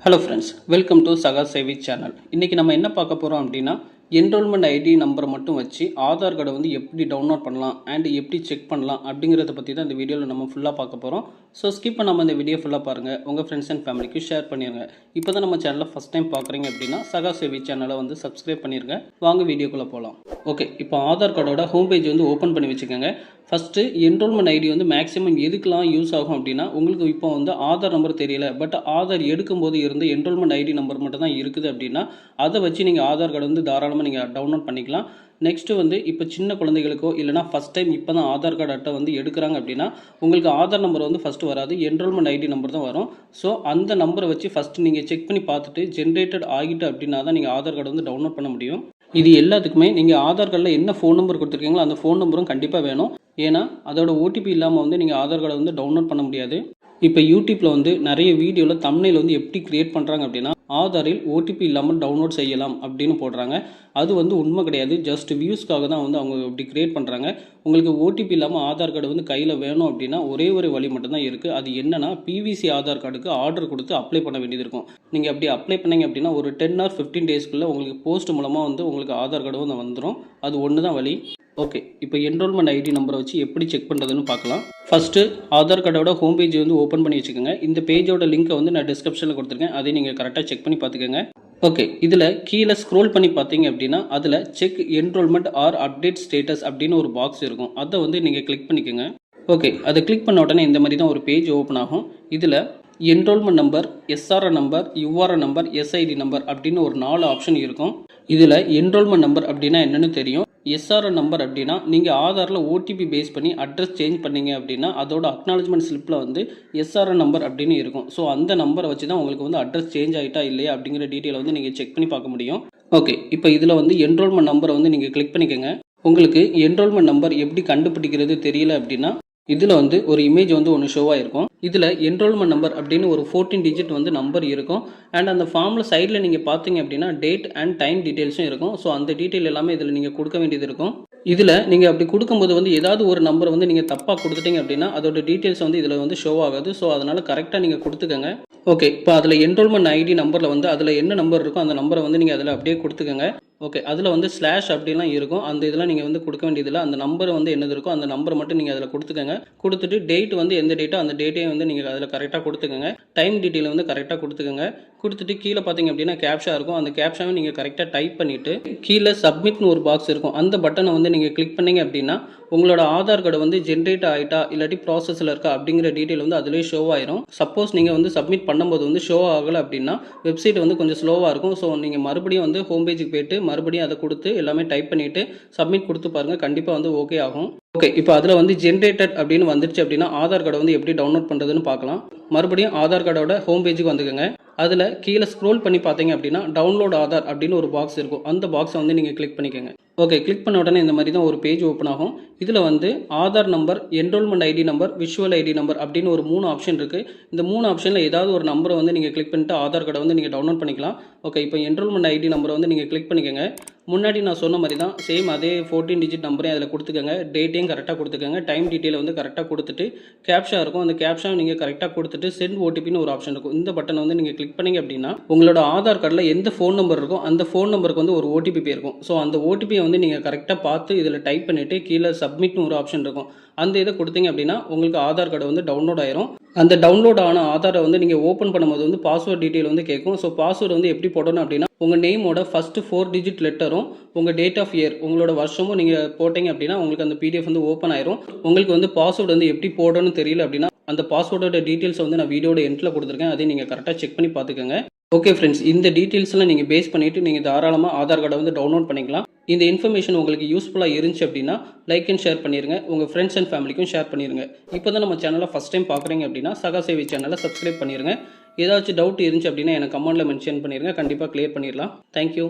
Hello friends, welcome to சகா சேவி channel. இன்றைக்கி நம்ம என்ன பார்க்க போகிறோம் அப்படின்னா, என்ரோல்மெண்ட் ஐடி நம்பரை மட்டும் வச்சு ஆதார் கார்டை வந்து எப்படி டவுன்லோட் பண்ணலாம் அண்ட் எப்படி செக் பண்ணலாம் அப்படிங்கிறத பற்றி தான் இந்த வீடியோவில் நம்ம ஃபுல்லாக பார்க்க போகிறோம். ஸோ ஸ்கிப் பண்ணாமல் இந்த வீடியோ ஃபுல்லாக பாருங்கள், உங்கள் ஃப்ரெண்ட்ஸ் அண்ட் ஃபேமிலிக்கு ஷேர் பண்ணிடுங்க. இப்போ தான் நம்ம சேனலில் ஃபஸ்ட் டைம் பார்க்குறீங்க அப்படின்னா சகா சேவி சேனலை வந்து சப்ஸ்கிரைப் பண்ணிடுங்க. வாங்க வீடியோக்குள்ளே போகலாம். ஓகே, இப்போ ஆதார் கார்டோட ஹோம் பேஜ் வந்து ஓப்பன் பண்ணி வச்சுக்கோங்க. ஃபஸ்ட்டு என்ரோல்மெண்ட் ஐடி வந்து மேக்ஸிமம் எதுக்கெலாம் யூஸ் ஆகும் அப்படின்னா, உங்களுக்கு இப்போ வந்து ஆதார் நம்பர் தெரியல, பட் ஆதார் எடுக்கும்போது இருந்த என்ரோல்மெண்ட் ஐடி நம்பர் மட்டும் தான் இருக்குது அப்படின்னா, அதை வச்சு நீங்கள் ஆதார் கார்டு வந்து தாராளமாக நீங்கள் டவுன்லோட் பண்ணிக்கலாம். நெக்ஸ்ட்டு வந்து இப்போ சின்ன குழந்தைகளுக்கோ இல்லைனா ஃபஸ்ட் டைம் இப்போ தான் ஆதார் கார்டு அட்டை வந்து எடுக்கிறாங்க அப்படின்னா, உங்களுக்கு ஆதார் நம்பர் வந்து ஃபஸ்ட்டு வராது, என்ரோல்மெண்ட் ஐடி நம்பர் தான் வரும். ஸோ அந்த நம்பரை வச்சு ஃபஸ்ட்டு நீங்கள் செக் பண்ணி பார்த்துட்டு ஜென்ரேட்டட் ஆகிட்டு அப்படின்னா தான் நீங்கள் ஆதார் கார்டு வந்து டவுன்லோட் பண்ண முடியும். இது எல்லாத்துக்குமே நீங்கள் ஆதார் கார்டில் என்ன ஃபோன் நம்பர் கொடுத்துருக்கீங்களோ அந்த ஃபோன் நம்பரும் கண்டிப்பாக வேணும். ஏன்னா அதோட ஓடிபி இல்லாமல் வந்து நீங்கள் ஆதார் கார்டை வந்து டவுன்லோட் பண்ண முடியாது. இப்போ யூடியூப்பில் வந்து நிறைய வீடியோவில் தம்ப்நெயில் வந்து எப்படி கிரியேட் பண்ணுறாங்க அப்படின்னா, ஆதாரில் ஓடிபி இல்லாமல் டவுன்லோட் செய்யலாம் அப்படின்னு போடுறாங்க. அது வந்து உண்மை கிடையாது, ஜஸ்ட் வியூஸ்க்காக தான் வந்து அவங்க இப்படி கிரியேட் பண்ணுறாங்க. உங்களுக்கு ஓடிபி இல்லாமல் ஆதார் கார்டு வந்து கையில் வேணும் அப்படின்னா ஒரே ஒரு வழி மட்டும்தான் இருக்குது. அது என்னன்னா, பிவிசி ஆதார் கார்டுக்கு ஆர்டர் கொடுத்து அப்ளை பண்ண வேண்டியது இருக்கும். நீங்கள் அப்படி அப்ளை பண்ணீங்க அப்படின்னா ஒரு 10 or 15 டேஸ்க்குள்ளே உங்களுக்கு போஸ்ட் மூலமாக வந்து உங்களுக்கு ஆதார் கார்டு வந்து வந்துடும். அது ஒன்று தான் வழி. ஓகே, இப்போ என்ரோல்மெண்ட் ஐடி நம்பரை வச்சு எப்படி செக் பண்ணுறதுன்னு பார்க்கலாம். ஃபஸ்ட்டு ஆதார் கார்டோட ஹோம் பேஜ் வந்து ஓப்பன் பண்ணி வச்சுக்கோங்க. இந்த பேஜோட லிங்க்கை வந்து நான் டிஸ்கிரிப்ஷனில் கொடுத்துருக்கேன், அதை நீங்கள் கரெக்டாக செக் பண்ணி பார்த்துக்கோங்க. ஓகே, இதில் கீழே ஸ்க்ரோல் பண்ணி பார்த்தீங்க அப்படின்னா அதில் check enrolment or update status அப்படின்னு ஒரு பாக்ஸ் இருக்கும். அதை வந்து நீங்கள் கிளிக் பண்ணிக்கோங்க. ஓகே, அதை கிளிக் பண்ண உடனே இந்த மாதிரி தான் ஒரு பேஜ் ஓப்பன் ஆகும். இதில் enrolment number, SRN number, URN number, SID number அப்படின்னு ஒரு 4 ஆப்ஷன் இருக்கும். இதில் என்ரோல்மெண்ட் நம்பர் அப்படின்னா என்னென்னு தெரியும். எஸ்ஆர்என் நம்பர் அப்படின்னா நீங்கள் ஆதாரில் ஓடிபி பேஸ் பண்ணி அட்ரஸ் சேஞ்ச் பண்ணீங்க அப்படின்னா அதோட அக்னாலஜ்மெண்ட் ஸ்லிப்பில் வந்து எஸ்ஆர்என் நம்பர் அப்படின்னு இருக்கும். ஸோ அந்த நம்பரை வச்சு தான் உங்களுக்கு வந்து அட்ரஸ் சேஞ்ச் ஆகிட்டா இல்லையா அப்படிங்கிற டீட்டெயிலை வந்து நீங்கள் செக் பண்ணி பார்க்க முடியும். ஓகே, இப்போ இதில் வந்து என்ரோல்மெண்ட் நம்பரை வந்து நீங்கள் கிளிக் பண்ணிக்கோங்க. உங்களுக்கு என்ரோல்மெண்ட் நம்பர் எப்படி கண்டுபிடிக்கிறது தெரியல அப்படின்னா இதில் வந்து ஒரு இமேஜ் வந்து ஒன்று ஷோவாக இருக்கும். இதில் என்ரோல்மெண்ட் நம்பர் அப்படின்னு ஒரு 14 டிஜிட் வந்து நம்பர் இருக்கும். அண்ட் அந்த ஃபார்மில் சைடில் நீங்கள் பார்த்தீங்க அப்படின்னா டேட் அண்ட் டைம் டீட்டெயில்ஸும் இருக்கும். ஸோ அந்த டீட்டெயில் எல்லாமே இதில் நீங்கள் கொடுக்க வேண்டியது இருக்கும். இதில் நீங்கள் அப்படி கொடுக்கும்போது வந்து ஏதாவது ஒரு நம்பர் வந்து நீங்கள் தப்பாக கொடுத்துட்டீங்க அப்படின்னா அதோட டீட்டெயில்ஸ் வந்து இதில் வந்து ஷோ ஆகாது. ஸோ அதனால் கரெக்டாக நீங்கள் கொடுத்துக்கோங்க. ஓகே, இப்போ அதில் என்ரோல்மெண்ட் ஐடி நம்பரில் வந்து அதில் என்ன நம்பர் இருக்கோ அந்த நம்பரை வந்து நீங்கள் அதில் அப்படியே கொடுத்துக்கோங்க. ஓகே, அதில் வந்து ஸ்லாஷ் அப்படிலாம் இருக்கும். அந்த இதெல்லாம் நீங்கள் வந்து கொடுக்க வேண்டியதில்லை. அந்த நம்பர் வந்து என்னது இருக்கோ அந்த நம்பரை மட்டும் நீங்கள் அதில் கொடுத்துக்கோங்க. கொடுத்துட்டு டேட் வந்து எந்த டேட்டோ அந்த டேட்டையும் வந்து நீங்கள் அதில் கரெக்டாக கொடுத்துக்கோங்க. டைம் டீட்டெயில் வந்து கரெக்டாக கொடுத்துக்கோங்க. கொடுத்துட்டு கீழே பார்த்தீங்க அப்படின்னா கேப்ஷா இருக்கும். அந்த கேப்ஷாவை நீங்கள் கரெக்டாக டைப் பண்ணிவிட்டு கீழே சப்மிட்னு ஒரு பாக்ஸ் இருக்கும். அந்த பட்டனை வந்து நீங்கள் கிளிக் பண்ணீங்க அப்படின்னா உங்களோட ஆதார் கார்டு வந்து ஜென்ரேட் ஆகிட்டா இல்லாட்டி ப்ராசஸில் இருக்கா அப்படிங்கிற டீட்டெயில் வந்து அதிலே ஷோ ஆயிரும். சப்போஸ் நீங்கள் வந்து சப்மிட் பண்ணும்போது வந்து ஷோ ஆகலை அப்படின்னா வெப்சைட் வந்து கொஞ்சம் ஸ்லோவாக இருக்கும். ஸோ நீங்கள் மறுபடியும் வந்து ஹோம் பேஜுக்கு போய்ட்டு மறுபடியும் அதை கொடுத்து எல்லாமே டைப் பண்ணிவிட்டு சப்மிட் கொடுத்து பாருங்கள், கண்டிப்பாக வந்து ஓகே ஆகும். ஓகே, இப்போ அதில் வந்து ஜென்ரேட்டட் அப்படின்னு வந்துருச்சு அப்படின்னா ஆதார் கார்டை வந்து எப்படி டவுன்லோட் பண்ணுறதுன்னு பார்க்கலாம். மறுபடியும் ஆதார் கார்டோட ஹோம் பேஜுக்கு வந்துக்கோங்க. அதில் கீழே ஸ்க்ரோல் பண்ணி பார்த்தீங்க அப்படின்னா டவுன்லோட் ஆதார் அப்படின்னு ஒரு பாக்ஸ் இருக்கும். அந்த பாக்ஸை வந்து நீங்கள் கிளிக் பண்ணிக்கோங்க. ஓகே, கிளிக் பண்ண உடனே இந்த மாதிரி தான் ஒரு பேஜ் ஓப்பன் ஆகும். இதில் வந்து Aadhaar number, enrolment ID number, visual ID number அப்படின்னு ஒரு 3 ஆப்ஷன் இருக்குது. இந்த 3 ஆப்ஷனில் ஏதாவது ஒரு நம்பரை வந்து நீங்கள் கிளிக் பண்ணிட்டு ஆதார் கார்டை வந்து நீங்கள் டவுன்லோட் பண்ணிக்கலாம். ஓகே, இப்போ என்ரோல்மெண்ட் ஐடி நம்பரை வந்து நீங்கள் கிளிக் பண்ணிக்கோங்க. முன்னாடி நான் சொன்ன மாதிரி தான் சேம் அதே 14 டிஜிட் நம்பரையும் அதில் கொடுத்துக்கோங்க. டேட்டையும் கரெக்டாக கொடுத்துக்கோங்க. டைம் டீட்டெயில் வந்து கரெக்டாக கொடுத்துட்டு கேப்ஷா இருக்கும். அந்த கேப்ஷா நீங்கள் கரெக்டாக கொடுத்துட்டு சென்ட் ஓடிபின்னு ஒரு ஆப்ஷன் இருக்கும். இந்த பட்டனை வந்து நீங்கள் கிளிக் பண்ணீங்க அப்படின்னா உங்களோட ஆதார் கார்டில் எந்த ஃபோன் நம்பர் இருக்கும் அந்த ஃபோன் நம்பருக்கு வந்து ஒரு ஓடிபி போயிருக்கும். ஸோ அந்த ஓடிபியை வந்து நீங்கள் கரெக்டாக பார்த்து இதில் டைப் பண்ணிவிட்டு கீழே சப்மிட்னு ஒரு ஆப்ஷன் இருக்கும். அந்த இதை கொடுத்தீங்க அப்படின்னா உங்களுக்கு ஆதார் கார்டு வந்து டவுன்லோட் ஆயிரும். அந்த டவுன்லோட் ஆன ஆதாரை வந்து நீங்கள் ஓப்பன் பண்ணும்போது வந்து பாஸ்வேர்ட் டீட்டெயில் வந்து கேட்கும். ஸோ பாஸ்வேர்டு வந்து எப்படி போடணும் அப்படின்னா உங்கள் நேமோட ஃபஸ்ட்டு 4 டிஜிட் லெட்டரும் உங்கள் டேட் ஆஃப் இயர் உங்களோட வருஷமும் நீங்கள் போட்டிங்க அப்படின்னா உங்களுக்கு அந்த பிடிஎஃப் வந்து ஓப்பன் ஆயிரும். உங்களுக்கு வந்து பாஸ்வேர்டு வந்து எப்படி போடணும்னு தெரியல அப்படின்னா அந்த பாஸ்வேர்டோட டீட்டெயில்ஸ் வந்து நான் வீடியோட எண்டில் கொடுத்துருக்கேன், அதையும் நீங்கள் கரெக்டாக செக் பண்ணி பார்த்துக்கோங்க. ஓகே ஃப்ரெண்ட்ஸ், இந்த டீட்டெயில்ஸ்லாம் நீங்கள் பேஸ் பண்ணிவிட்டு நீங்கள் தாராளமாக ஆதார் கார்டை வந்து டவுன்லோட் பண்ணிக்கலாம். இந்த இன்ஃபர்மேஷன் உங்களுக்கு யூஸ்ஃபுல்லாக இருந்துச்சு அப்படின்னா லைக் அண்ட் ஷேர் பண்ணிடுங்க. உங்கள் ஃப்ரெண்ட்ஸ் அண்ட் ஃபேமிலிக்கும் ஷேர் பண்ணிடுங்க. இப்போ தான் நம்ம சேனலை ஃபஸ்ட் டைம் பார்க்குறீங்க அப்படின்னா சகா சேவி சேனலை சப்ஸ்கிரைப் பண்ணிடுங்க. ஏதாச்சும் டவுட் இருந்துச்சு அப்படின்னா எனக்கு கமெண்ட்டில் மென்ஷன் பண்ணிடுங்க, கண்டிப்பாக கிளியர் பண்ணிடலாம். தேங்க்யூ.